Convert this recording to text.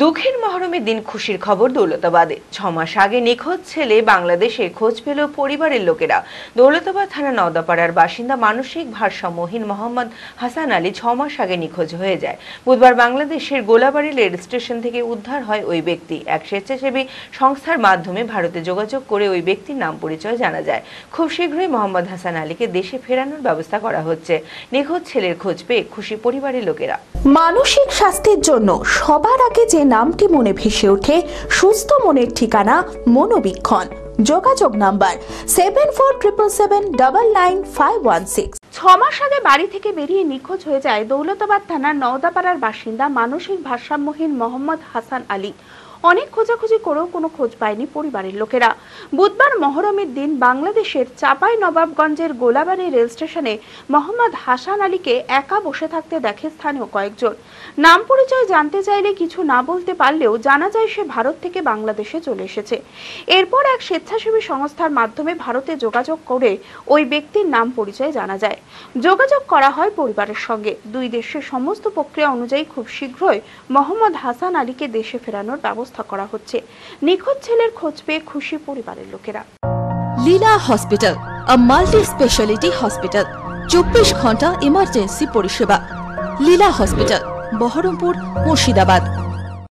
দুঃখের মহরমের দিন খুশির খবর দৌলতাবাদে। 6 মাস আগে নিখোঁজ ছেলে বাংলাদেশে খোঁজ পেল পরিবারের লোকেরা। দৌলতাবাদ থানা নওদাপাড়ার বাসিন্দা মানসিক ভারসাম্যহীন মোহাম্মদ হাসান আলী 6 মাস আগে নিখোঁজ হয়ে যায়। বুধবার বাংলাদেশের গোলাবাড়ী রেল স্টেশন থেকে উদ্ধার হয় ওই ব্যক্তি। এক স্বেচ্ছাসেবী সংস্থার মাধ্যমে ভারতে যোগাযোগ করে ওই ব্যক্তির নাম পরিচয় জানা যায়। খুব শীঘ্রই মোহাম্মদ হাসান আলীকে দেশে ফেরানোর ব্যবস্থা করা হচ্ছে। নিখোঁজ ছেলের খোঁজ পেয়ে খুশি পরিবারের লোকেরা। মানসিক স্বাস্থ্যের জন্য সবার আগে যে নামটি মনে ভেসে ওঠে সুস্থ মনের ঠিকানা মনোবীক্ষণ। যোগাযোগ নাম্বার 7477799516। 6 মাস আগে বাড়ি থেকে বেরিয়ে নিখোঁজ হয়ে যায় দৌলতাবাদ থানার নওদাপাড়ার বাসিন্দা মানসিক ভারসাম্যহীন মোহাম্মদ হাসান আলী। অনেক খোঁজাখুঁজি করেও কোনো খোঁজ পায়নি পরিবারের লোকেরা। বুধবার মহরমের দিন বাংলাদেশের চাপাই নবাবগঞ্জের গোলাবাড়ী রেল স্টেশনে মোহাম্মদ হাসান আলীকে একা বসে থাকতে দেখে স্থানীয় কয়েকজন। নাম পরিচয় জানতে চাইলে কিছু না বলতে পারলেও জানা যায় সে ভারত থেকে বাংলাদেশে চলে এসেছে। এরপর এক স্বেচ্ছাসেবী সংস্থার মাধ্যমে ভারতে যোগাযোগ করে ওই ব্যক্তির নাম পরিচয় জানা যায়। যোগাযোগ করা হয় পরিবারের সঙ্গে। দুই দেশের সমস্ত প্রক্রিয়া অনুযায়ী খুব শীঘ্রই মোহাম্মদ হাসান আলীকে দেশে ফেরানোর ব্যবস্থা করা হচ্ছে। নিখোঁজ ছেলের খোঁজ পেয়ে খুশি পরিবারের লোকেরা। লীলা হসপিটাল, a multi-speciality hospital, 24 ঘন্টা ইমার্জেন্সি পরিষেবা। লীলা হসপিটাল, বহরমপুর, মুর্শিদাবাদ।